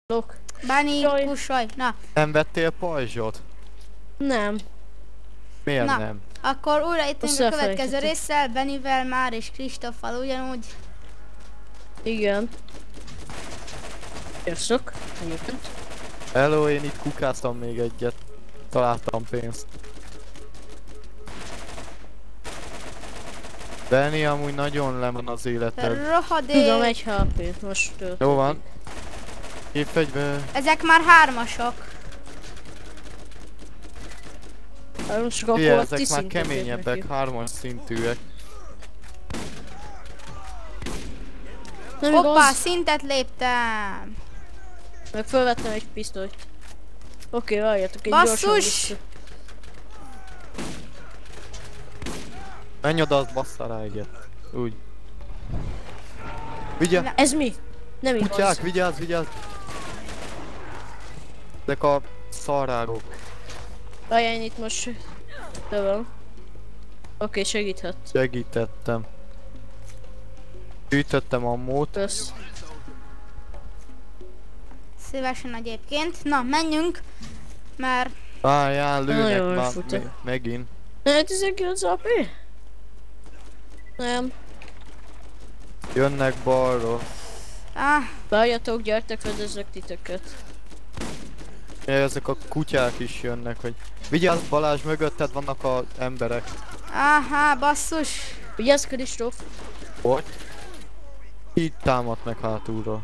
Lok. Báni, kussolj, na. Nem vettél pajzsot? Nem. Miért Na. nem? Akkor újra itt a következő elfelejtettem. résszel, Bennivel már és Kristoffal ugyanúgy. Igen. Sziasztok. Egyébként. Hello, én itt kukáztam még egyet. Találtam pénzt. Benni amúgy nagyon le van az életed. Rohadék. Tudom, egy HP-t most töltök. Jó van. Képfegyver. Ezek már hármasok. Most csak Ilyen, akkor ezek ti már szintet keményebbek, neki. 3-as szintűek. Nem Hoppá, igaz. szintet léptem. Meg felvettem egy pisztolyt. Oké, várjatok, egy gyorsan Basszus! vissza. Menj oda, az bassza rá egyet. Úgy. Vigye! Ez mi? Nem igaz. Kutyák, vigyázz, vigyázz! Ezek a szarrágok. Várjál, én itt most... Tövöm. Oké, segíthet. Segítettem. Gyűjtöttem ammót. Kösz. Szívesen egyébként. Na, menjünk. Mert Várjál, Nagyon lőnek már futok. megint. 19 AP? Nem. Jönnek balról. Várjatok, gyertek, fedezzek titeket. Ja, ezek a kutyák is jönnek, hogy... Vigyázz Balázs, mögötted vannak az emberek. Aha, basszus. Vigyázz, Kristóf. Hogy? Így támad meg hátulról.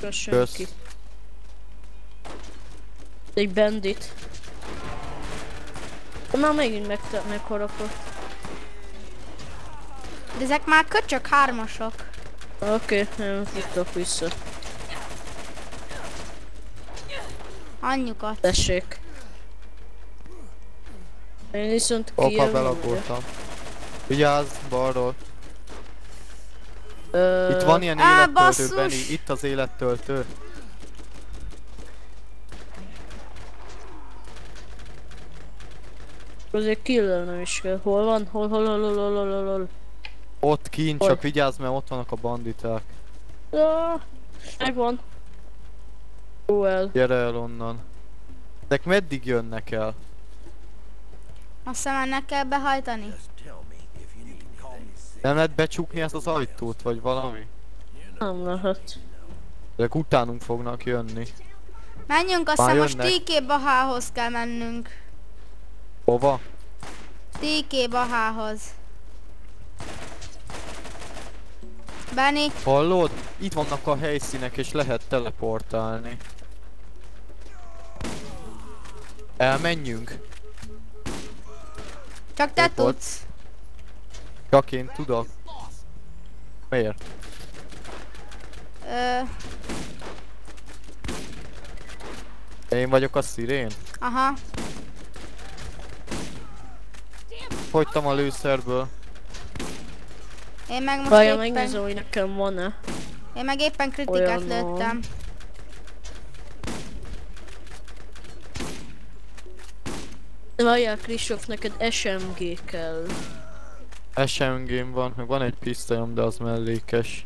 Kösz. Kösz. Egy bandit. Már megint megharapott. De ezek már köcsök hármasok. Oké, nem futtok vissza. Anyjukat. Tessék. Én viszont Opa, kijövök. belagoltam. Vigyázz, balról. Itt van ilyen Á, élettöltő, basszus! Benni. Itt az élettöltő. Azért killelnem is kell. Hol van? Hol. Ott kint, Hol? csak vigyázz, mert ott vannak a banditák. Megvan. Jó el. Gyere el onnan. Ezek meddig jönnek el? Azt hiszem ennek kell behajtani. Nem lehet becsukni ezt az ajtót, vagy valami? Nem lehet. Ezek utánunk fognak jönni. Menjünk, azt Már hiszem most jönnek. TK Bahához kell mennünk. Hova? TK Bahához. Benni, Hallod? Itt vannak a helyszínek és lehet teleportálni. Elmenjünk. csak te Ott volt. tudsz. Csak én tudok. Miért? Ö, Én vagyok a szirén? aha. Fogytam a lőszerből. Én meg most Várjál, éppen... megnézem, hogy nekem van-e. Én meg éppen kritikát Olyan van. lőttem. Várjál, Kristóf, neked SMG kell. SMG-m van, meg van egy pisztolyom, de az mellékes.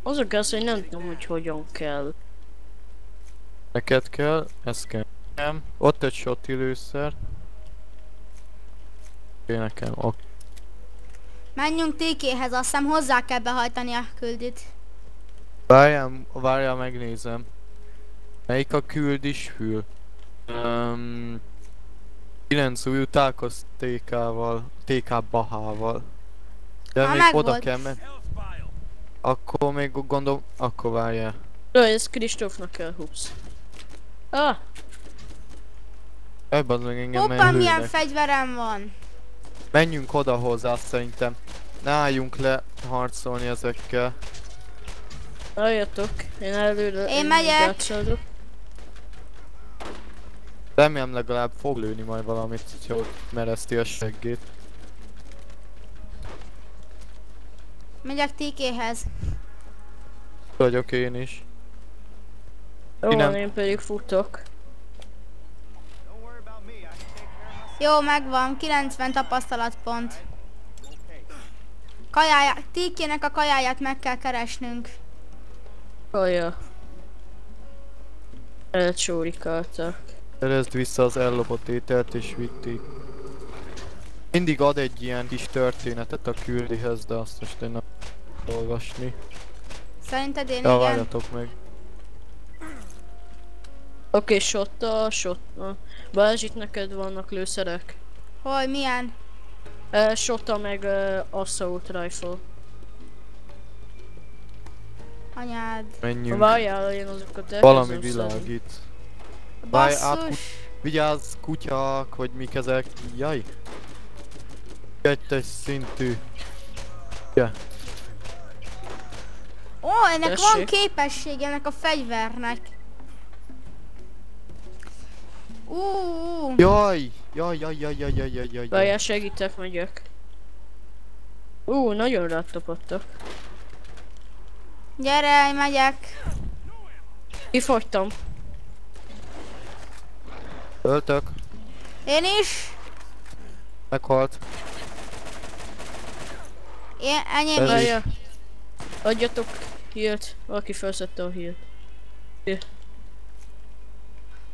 Az a gáz, hogy nem tudom, hogy hogyan kell. Neked kell, ez kell. Nem. Ott egy shoti lőszer. Oké, nekem, oké. Menjünk TK-hez, azt hiszem hozzá kell behajtani a küldit. Várjál, megnézem. Melyik a küldis hűl? 9 új utálkoz TK-val, TK Bahával. De Ha még meg oda volt. kell menni. Akkor még gondolom, akkor várjál. Ez Kristófnak kell, hups. Ebben meg engem Hoppá, milyen lőnek. fegyverem van. Menjünk oda hozzá szerintem. Ne álljunk le harcolni ezekkel. Várjatok, én előre... Én megyek. játszadok. Remélem legalább fog lőni majd valamit, hogyha ott mereszti a seggét. Megyek TK-hez. Vagyok én is. Jó, Ki nem- van, én pedig futok. Jó, megvan, 90 tapasztalatpont. Kajáját, TK-nek a kajáját meg kell keresnünk. Kaja. Elcsórikálta. Szerezd vissza az ellopott ételt és vitték. Mindig ad egy ilyen kis történetet a küldihez, de azt most én nem tudom olvasni. Szerinted én Ja, igen? várjatok meg. Oké, shotta. Balázs, itt neked vannak lőszerek. Hol, milyen? Shotta meg assault rifle. Anyád. Menjünk. Várjál, én azokat elkezdem Valami szedni. világít. Várj, Basszus. Vigyázz, kutyák, hogy mik ezek. Jaj. Kettes szintű. Ja. Ó, ennek van Tessék. képessége ennek a fegyvernek. Jaj! Jaj. Várjál, segítek, megyek. Nagyon rátapadtak. Gyere, megyek. Kifogytam. Öltök. Én is. Meghalt. Enyém Ez is. Várjál. Adjatok healt. Valaki felszedte a healt.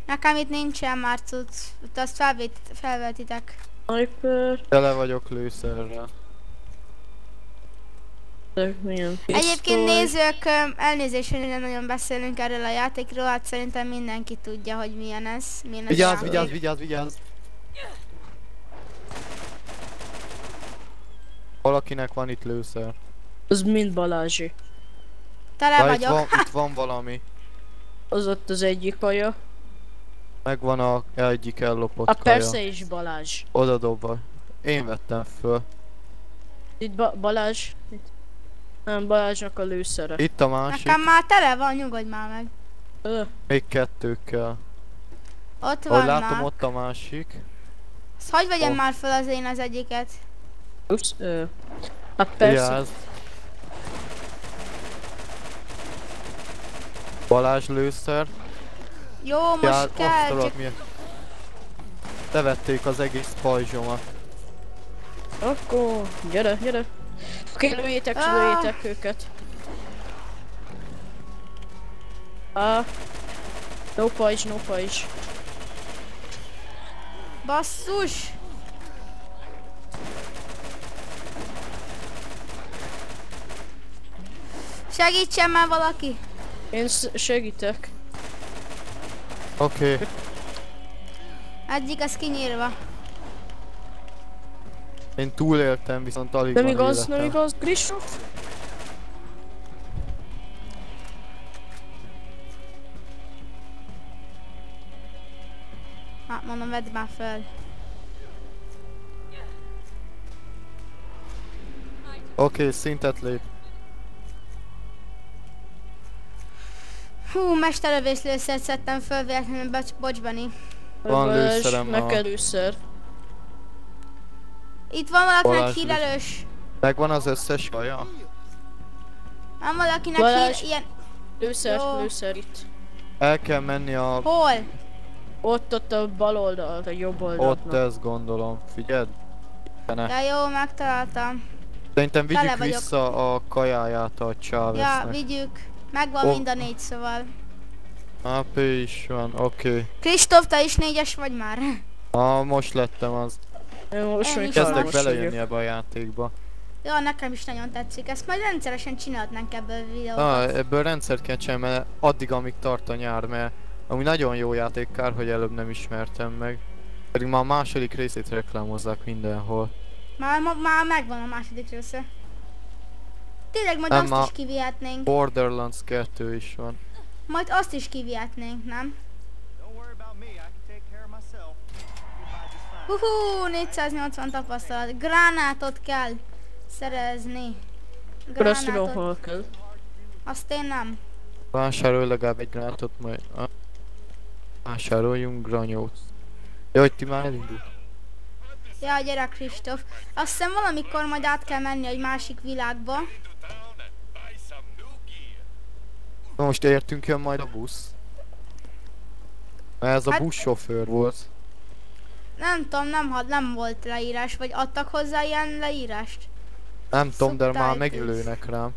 Nekem itt nincsen már cucc. Itt azt felvetitek. Sniper. Tele vagyok lőszerrel. Milyen Egyébként pisztoly. nézők, elnézést, hogy nem nagyon beszélünk erről a játékról, hát szerintem mindenki tudja, hogy milyen ez. Milyen ez a játék. Vigyázz. Valakinek van itt lőszer. Az mind Balázsi. Tele Itt vagyok. itt van valami. Az ott az egyik kaja. Megvan a egyik ellopott Hát kaja. persze is Balázs. Oda dobva. Én vettem föl. Itt Balázs. Itt. Nem, Balázsnak a lőszere. Itt a másik. Nekem már tele van, nyugodj már meg. Még kettőkkel. Ott Ahogy vannak. látom, ott a másik. Azt hagyj vegyem Oh. már fel az én az egyiket. Ups, hát persze. Vigyázz. Balázs lőszer. Jó, most kell, csak Levették az egész pajzsomat. Akkor, gyere. Oké, lőjétek őket. No pajzs. basszus! Segítsen már valaki! Én segítek. Oké. Egyik az kinyírva. Én túléltem, viszont alig Nem van igaz, életem. Kristóf? Hát mondom, vedd már föl. Oké, szintet lép. Hú, mesterlövészlőszert szedtem föl véletlenül, bocs Bani. Van lőszerem Neked lőszer. Itt van valakinek Balázs hírelős. Megvan az összes kaja? Van valakinek Balázs. ilyen... Jó. Lőszer itt. El kell menni a... Hol? Ott a bal oldalt, a jobb oldalt. Ott ezt gondolom. Figyeld. Ja jó, megtaláltam. Szerintem Tele vigyük vagyok. vissza a kajáját a Ja, Cháveznek. vigyük. Megvan mind a 4 szóval. AP is van, oké. Kristóf, te is 4-es vagy már? Most lettem az. Most Én még is Kezdek most belejönni ebbe a játékba. Ja, nekem is nagyon tetszik. Ezt majd rendszeresen csinálhatnánk ebből videót. Ebből rendszert kell csinálni, mert addig amíg tart a nyár, mert ami nagyon jó játék, kár, hogy előbb nem ismertem meg. Pedig már a második részét reklámozzák mindenhol. Már megvan a második része. Tényleg majd Nem, azt ma- is kivihetnénk. Borderlands 2 is van. Majd azt is kivihetnénk, nem? Don't worry about me, I can take care of myself. You'll buy just fine. 480 tapasztalat. Gránátot kell szerezni. Akkor azt tudom, Gránátot. hol kell. Azt én nem. Vásárolj legalább egy gránátot majd. Vásároljunk granyót. Jó, hogy ti már elindul. Ja, gyere Kristóf. Azt hiszem valamikor majd át kell menni egy másik világba. Na most értünk, jön majd a busz. Mert ez a Hát- buszsofőr volt. Nem tudom, nem volt leírás, vagy adtak hozzá ilyen leírást? Nem tudom, de már Subtitles. megölőnek rám.